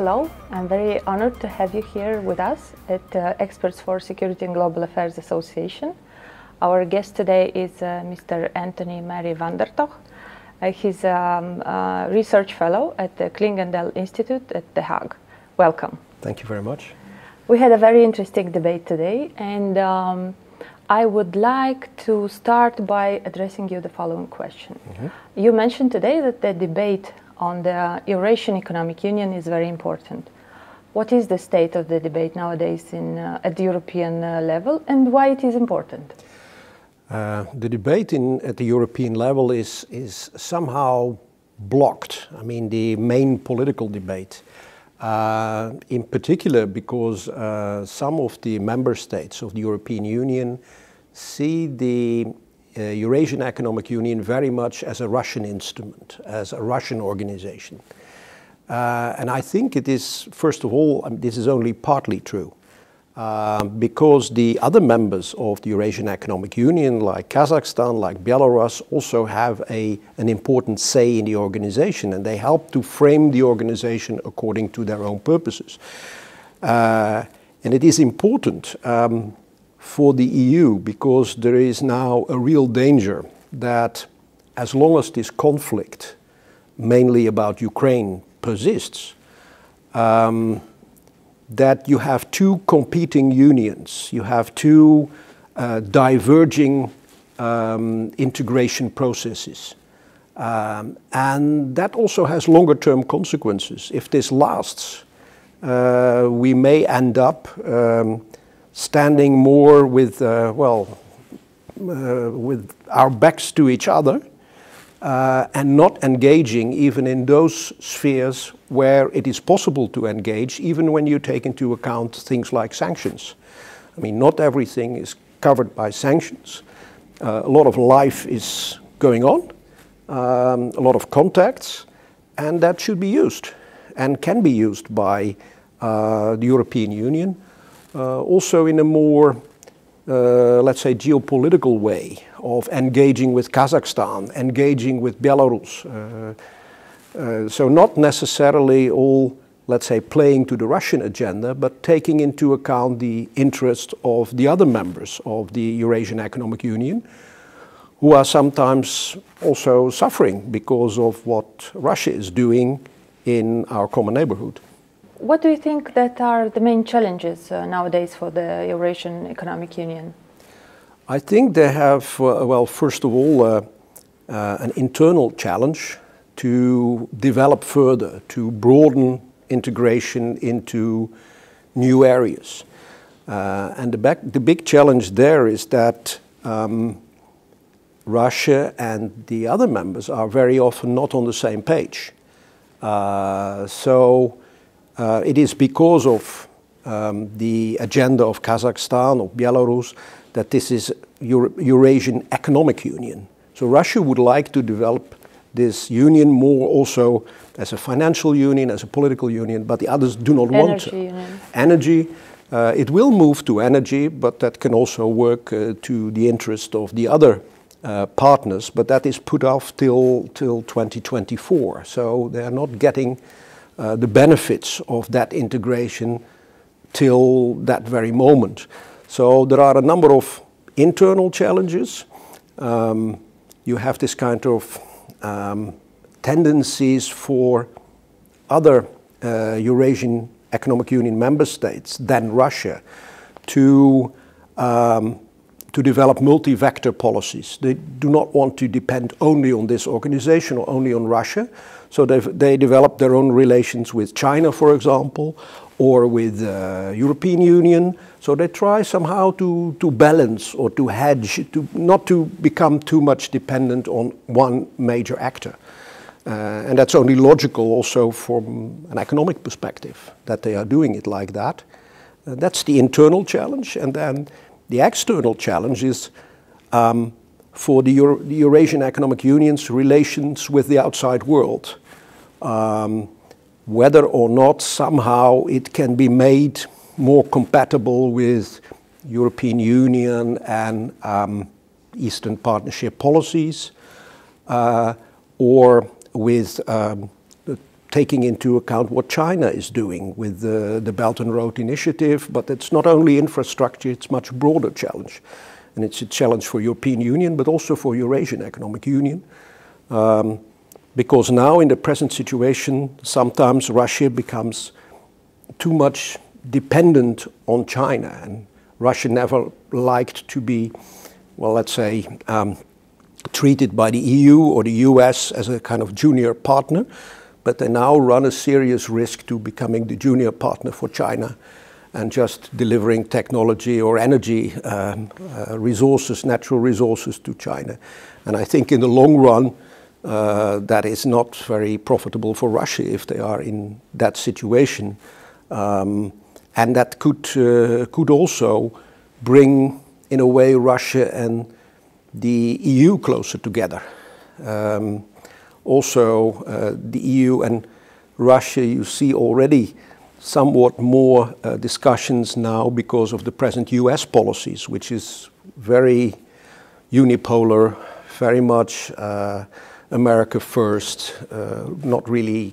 Hello, I'm very honored to have you here with us at Experts for Security and Global Affairs Association. Our guest today is Mr. Anthony Van Der Togt. He's a research fellow at the Clingendael Institute at The Hague. Welcome. Thank you very much. We had a very interesting debate today, and I would like to start by addressing you the following question. You mentioned today that the debate on the Eurasian Economic Union is very important. What is the state of the debate nowadays at the European level, and why it is important? The debate at the European level is somehow blocked. I mean, the main political debate, in particular because some of the member states of the European Union see the Eurasian Economic Union very much as a Russian instrument, as a Russian organization. And I think it is, first of all, this is only partly true. Because the other members of the Eurasian Economic Union, like Kazakhstan, like Belarus, also have an important say in the organization, and they help to frame the organization according to their own purposes. And it is important for the EU because there is now a real danger that as long as this conflict, mainly about Ukraine, persists, that you have two competing unions, you have two diverging integration processes. And that also has longer term consequences. If this lasts, we may end up standing more with, with our backs to each other and not engaging even in those spheres where it is possible to engage, even when you take into account things like sanctions. I mean, not everything is covered by sanctions. A lot of life is going on, a lot of contacts, and that should be used and can be used by the European Union, also in a more, let's say, geopolitical way of engaging with Kazakhstan, engaging with Belarus. So not necessarily all, let's say, playing to the Russian agenda, but taking into account the interest of the other members of the Eurasian Economic Union, who are sometimes also suffering because of what Russia is doing in our common neighborhood. What do you think that are the main challenges nowadays for the Eurasian Economic Union? I think they have, well, first of all, an internal challenge to develop further, to broaden integration into new areas. And the big challenge there is that Russia and the other members are very often not on the same page. It is because of the agenda of Kazakhstan or Belarus that this is Eurasian Economic Union. So Russia would like to develop this union more also as a financial union, as a political union, but the others do not want to. Union. Energy, it will move to energy, but that can also work to the interest of the other partners, but that is put off till 2024. So they are not getting the benefits of that integration till that very moment. So there are a number of internal challenges. You have this kind of tendencies for other Eurasian Economic Union member states than Russia to develop multi-vector policies. They do not want to depend only on this organization or only on Russia. So they develop their own relations with China, for example, or with the European Union. So they try somehow to balance or to hedge, not to become too much dependent on one major actor. And that's only logical also from an economic perspective, that they are doing it like that. That's the internal challenge. And then the external challenge is for the Eurasian Economic Union's relations with the outside world. Whether or not somehow it can be made more compatible with European Union and Eastern Partnership policies, or with taking into account what China is doing with the Belt and Road Initiative, but it's not only infrastructure, it's a much broader challenge. And it's a challenge for European Union, but also for Eurasian Economic Union. Because now in the present situation, sometimes Russia becomes too much dependent on China. And Russia never liked to be, well, let's say, treated by the EU or the US as a kind of junior partner. But they now run a serious risk to becoming the junior partner for China and just delivering technology or energy resources, natural resources to China. And I think in the long run, that is not very profitable for Russia if they are in that situation. And that could also bring, in a way, Russia and the EU closer together. Also, the EU and Russia, you see already somewhat more discussions now because of the present US policies, which is very unipolar, very much America first, not really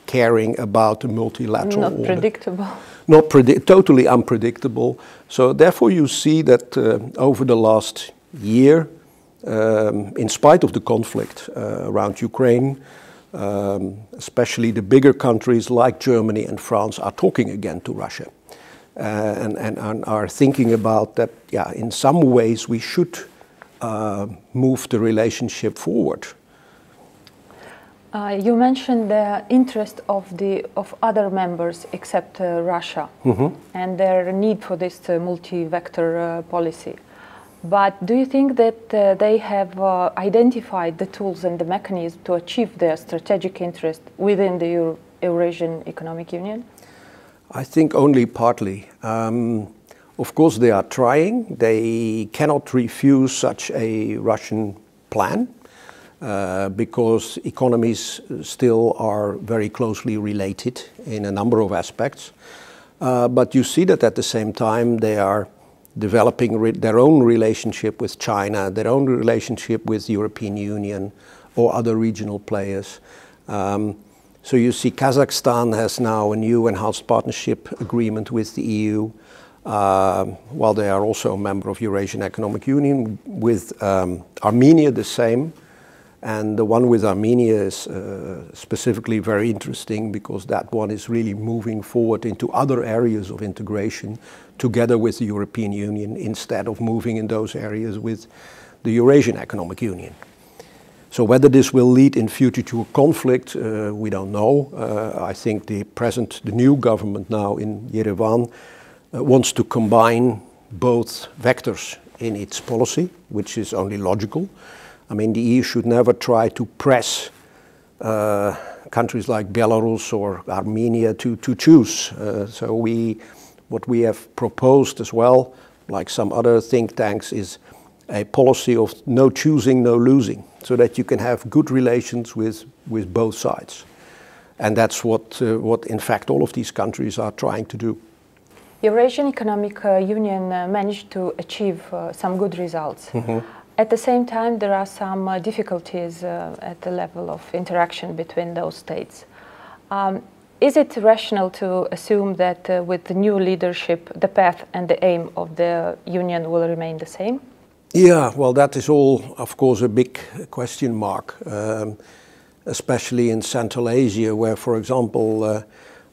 caring about the multilateral order. Not predictable. Not totally unpredictable. So therefore you see that over the last year, in spite of the conflict around Ukraine, especially the bigger countries like Germany and France are talking again to Russia and are thinking about that, yeah, in some ways we should move the relationship forward. You mentioned the interest of other members except Russia and their need for this multi-vector policy. But do you think that they have identified the tools and the mechanism to achieve their strategic interest within the Eurasian Economic Union? I think only partly. Of course they are trying. They cannot refuse such a Russian plan because economies still are very closely related in a number of aspects. But you see that at the same time they are developing their own relationship with China, their own relationship with the European Union or other regional players. So you see Kazakhstan has now a new enhanced partnership agreement with the EU, while they are also a member of Eurasian Economic Union. With Armenia the same. And the one with Armenia is specifically very interesting because that one is really moving forward into other areas of integration together with the European Union instead of moving in those areas with the Eurasian Economic Union. So whether this will lead in future to a conflict, we don't know. I think the new government now in Yerevan wants to combine both vectors in its policy, which is only logical. I mean, the EU should never try to press countries like Belarus or Armenia to choose. So what we have proposed as well, like some other think tanks, is a policy of no choosing, no losing, so that you can have good relations with both sides. And that's what in fact all of these countries are trying to do. Eurasian Economic Union managed to achieve some good results. At the same time, there are some difficulties at the level of interaction between those states. Is it rational to assume that with the new leadership, the path and the aim of the Union will remain the same? Yeah, well, that is all, of course, a big question mark, especially in Central Asia, where, for example,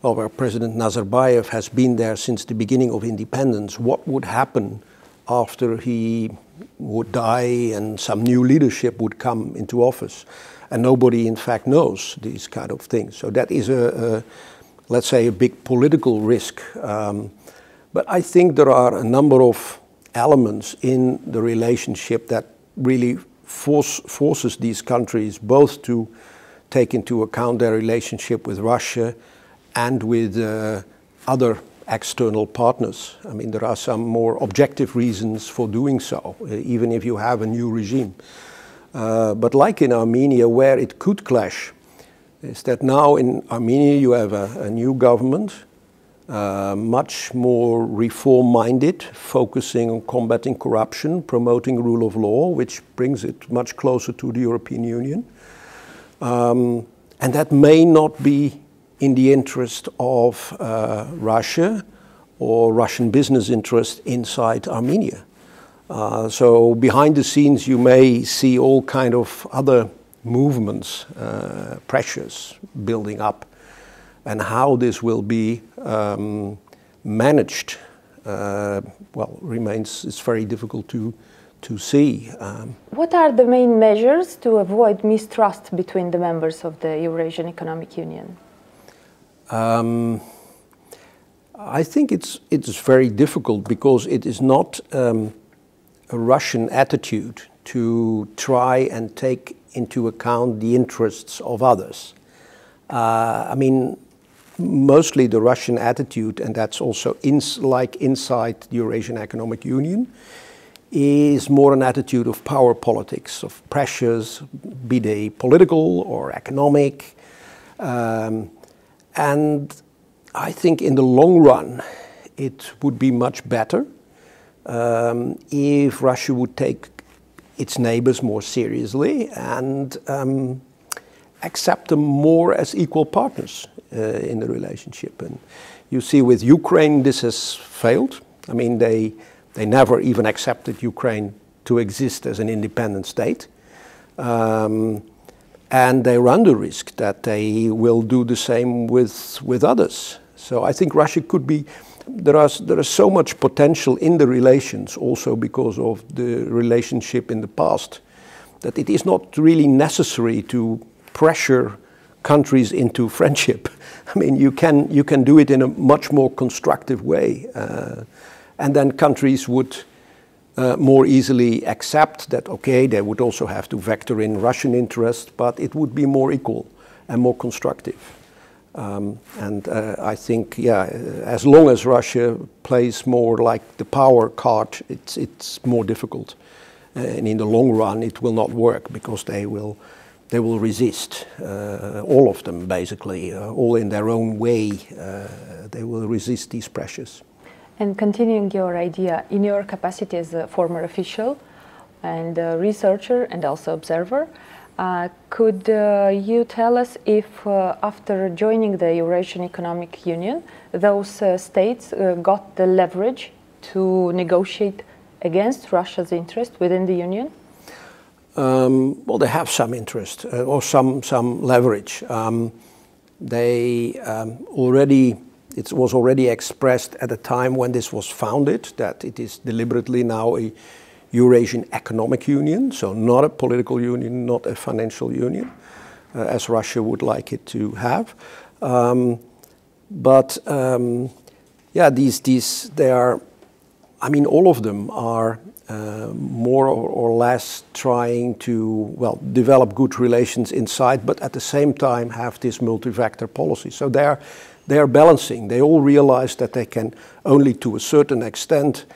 where President Nazarbayev has been there since the beginning of independence. What would happen after he would die and some new leadership would come into office? And nobody, in fact, knows these kind of things. So that is let's say, a big political risk. But I think there are a number of elements in the relationship that really forces these countries both to take into account their relationship with Russia and with other external partners. I mean, there are some more objective reasons for doing so, even if you have a new regime. But like in Armenia, where it could clash, is that now in Armenia you have a new government, much more reform-minded, focusing on combating corruption, promoting rule of law, which brings it much closer to the European Union. And that may not be in the interest of Russia or Russian business interest inside Armenia. So behind the scenes you may see all kind of other movements, pressures building up, and how this will be managed, well, it's very difficult to see. What are the main measures to avoid mistrust between the members of the Eurasian Economic Union? I think it's very difficult because it is not a Russian attitude to try and take into account the interests of others. I mean, mostly the Russian attitude, and that's also like inside the Eurasian Economic Union, is more an attitude of power politics, of pressures, be they political or economic. And I think in the long run, it would be much better if Russia would take its neighbors more seriously and accept them more as equal partners in the relationship. And you see with Ukraine this has failed. I mean, they never even accepted Ukraine to exist as an independent state. And they run the risk that they will do the same with others. So I think Russia could be, there is so much potential in the relations also because of the relationship in the past, that it is not really necessary to pressure countries into friendship. I mean, you can do it in a much more constructive way. And then countries would more easily accept that, okay, they would also have to factor in Russian interest, but it would be more equal and more constructive. And I think, yeah, as long as Russia plays more like the power card, it's more difficult. And in the long run, it will not work because they will resist, all of them basically, all in their own way. They will resist these pressures. And continuing your idea, in your capacity as a former official and a researcher and also observer, could you tell us if after joining the Eurasian Economic Union, those states got the leverage to negotiate against Russia's interest within the Union? Well, they have some interest or some leverage. It was already expressed at the time when this was founded that it is deliberately now a Eurasian Economic Union, so not a political union, not a financial union, as Russia would like it to have. Yeah, they are, I mean, all of them are more or less trying to, well, develop good relations inside, but at the same time have this multivector policy. So they are balancing. They all realize that they can only to a certain extent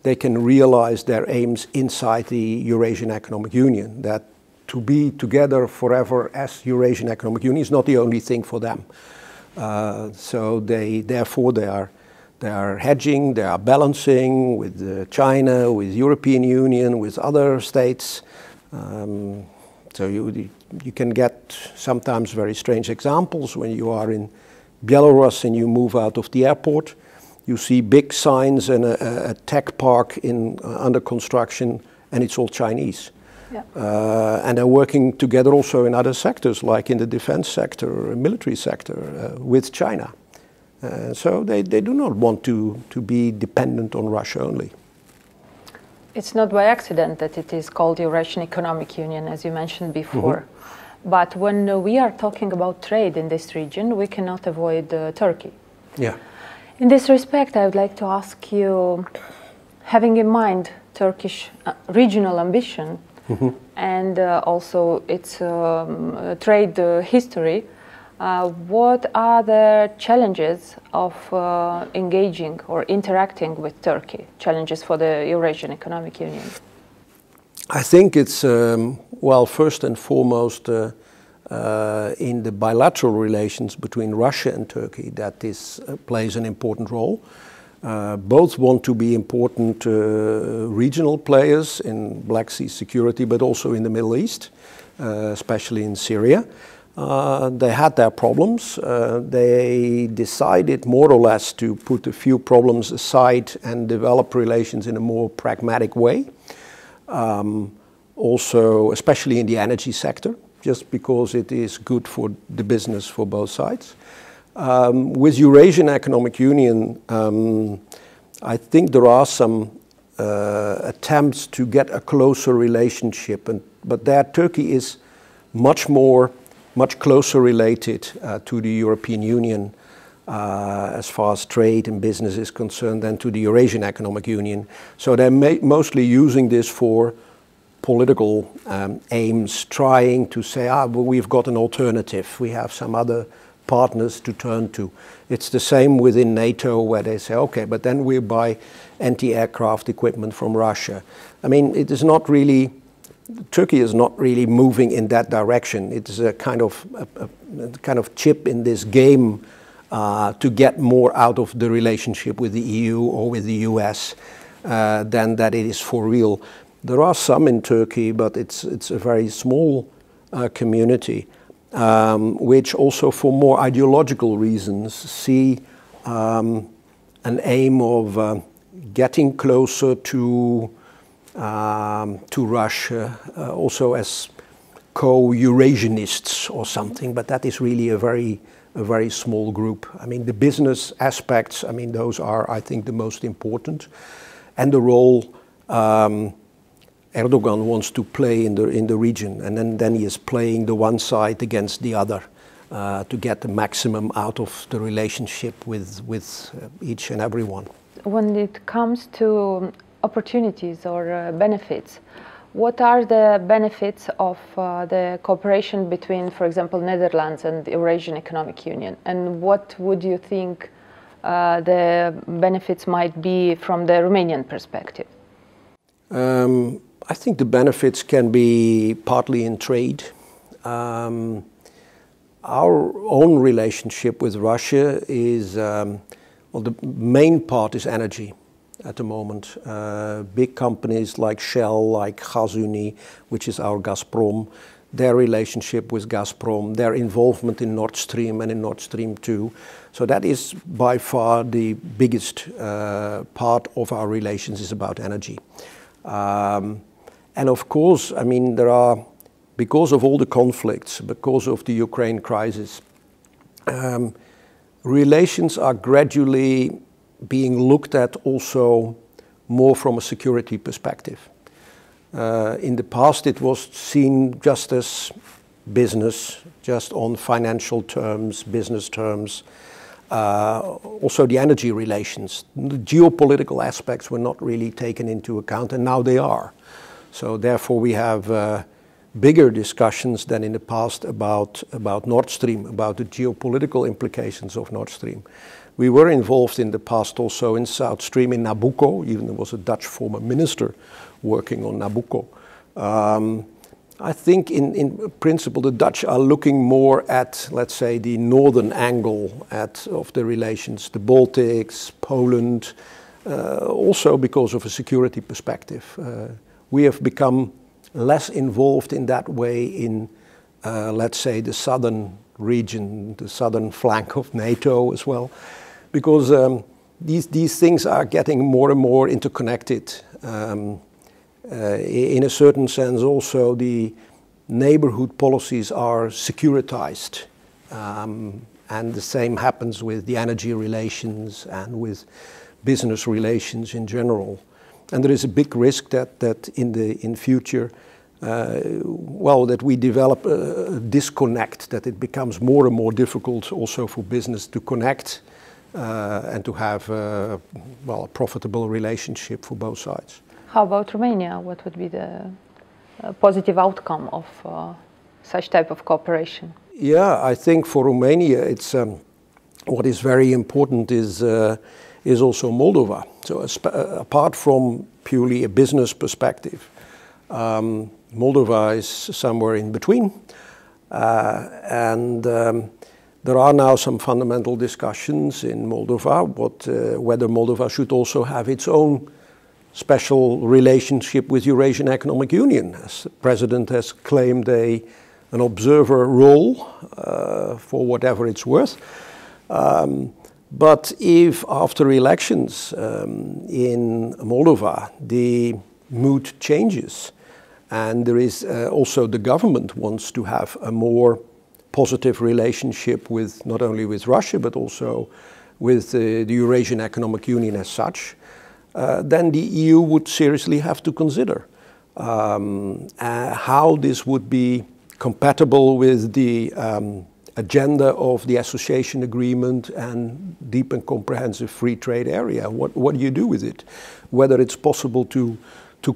they can realize their aims inside the Eurasian Economic Union. That to be together forever as Eurasian Economic Union is not the only thing for them. So therefore they are hedging, they are balancing with China, with European Union, with other states. So you can get sometimes very strange examples when you are in Belarus and you move out of the airport. You see big signs and a tech park under construction, and it's all Chinese. Yeah. And they're working together also in other sectors, like in the defense sector or military sector, with China. So they do not want to be dependent on Russia only. It's not by accident that it is called Eurasian Economic Union, as you mentioned before. Mm-hmm. But when we are talking about trade in this region, we cannot avoid Turkey. Yeah. In this respect, I would like to ask you, having in mind Turkish regional ambition, mm-hmm. and also its trade history, what are the challenges of engaging or interacting with Turkey, challenges for the Eurasian Economic Union? I think it's, well, first and foremost, in the bilateral relations between Russia and Turkey that this plays an important role. Both want to be important regional players in Black Sea security, but also in the Middle East, especially in Syria. They had their problems. They decided more or less to put a few problems aside and develop relations in a more pragmatic way. Also, especially in the energy sector, just because it is good for the business for both sides. With Eurasian Economic Union, I think there are some attempts to get a closer relationship, but there Turkey is much closer related to the European Union as far as trade and business is concerned than to the Eurasian Economic Union. So they're mostly using this for political aims, trying to say, well, we've got an alternative, we have some other partners to turn to. It's the same within NATO, where they say, okay, but then we buy anti-aircraft equipment from Russia. I mean, it is not really, Turkey is not really moving in that direction. It's a kind of chip in this game to get more out of the relationship with the EU or with the US than that it is for real. There are some in Turkey, but it's a very small community, which also for more ideological reasons see an aim of getting closer to Russia, also as co-Eurasianists or something, but that is really a very small group. I mean, the business aspects, I mean, those are, I think, the most important, and the role Erdogan wants to play in the region, and then he is playing the one side against the other to get the maximum out of the relationship with each and every one. When it comes to opportunities or benefits, what are the benefits of the cooperation between, for example, Netherlands and the Eurasian Economic Union? And what would you think the benefits might be from the Romanian perspective? I think the benefits can be partly in trade. Our own relationship with Russia is, well, the main part is energy at the moment. Big companies like Shell, like Gasunie, which is our Gazprom, their relationship with Gazprom, their involvement in Nord Stream and in Nord Stream 2. So that is by far the biggest part of our relations is about energy. And of course, I mean, there are, because of all the conflicts, because of the Ukraine crisis, relations are gradually being looked at also more from a security perspective. In the past, it was seen just as business, just on financial terms, business terms. Also the energy relations, the geopolitical aspects were not really taken into account, and now they are. So therefore we have bigger discussions than in the past about Nord Stream, about the geopolitical implications of Nord Stream. We were involved in the past also in South Stream, in Nabucco. Even there was a Dutch former minister working on Nabucco. I think in principle the Dutch are looking more at, let's say, the northern angle of the relations, the Baltics, Poland, also because of a security perspective. We have become less involved in that way in, let's say, the southern region, the southern flank of NATO as well, because these things are getting more and more interconnected. In a certain sense also the neighborhood policies are securitized, and the same happens with the energy relations and with business relations in general. And there is a big risk that in future, well, that we develop a disconnect, that it becomes more and more difficult also for business to connect and to have well, a profitable relationship for both sides. How about Romania? What would be the positive outcome of such type of cooperation? Yeah, I think for Romania, it's what is very important is also Moldova. So apart from purely a business perspective, Moldova is somewhere in between, and there are now some fundamental discussions in Moldova, whether Moldova should also have its own special relationship with Eurasian Economic Union. As the President has claimed a an observer role for whatever it's worth. But if after elections in Moldova the mood changes and there is also the government wants to have a more positive relationship with not only with Russia but also with the Eurasian Economic Union as such, then the EU would seriously have to consider how this would be compatible with the agenda of the association agreement and deep and comprehensive free trade area. What do you do with it? Whether it's possible to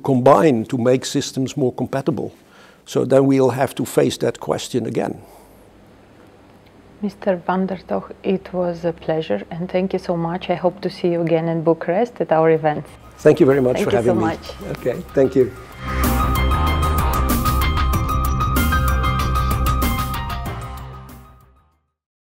combine, to make systems more compatible. So then we'll have to face that question again. Mr. Van Der Togt, it was a pleasure and thank you so much. I hope to see you again in Bucharest at our events. Thank you very much for having me. Thank you so much. Okay, thank you.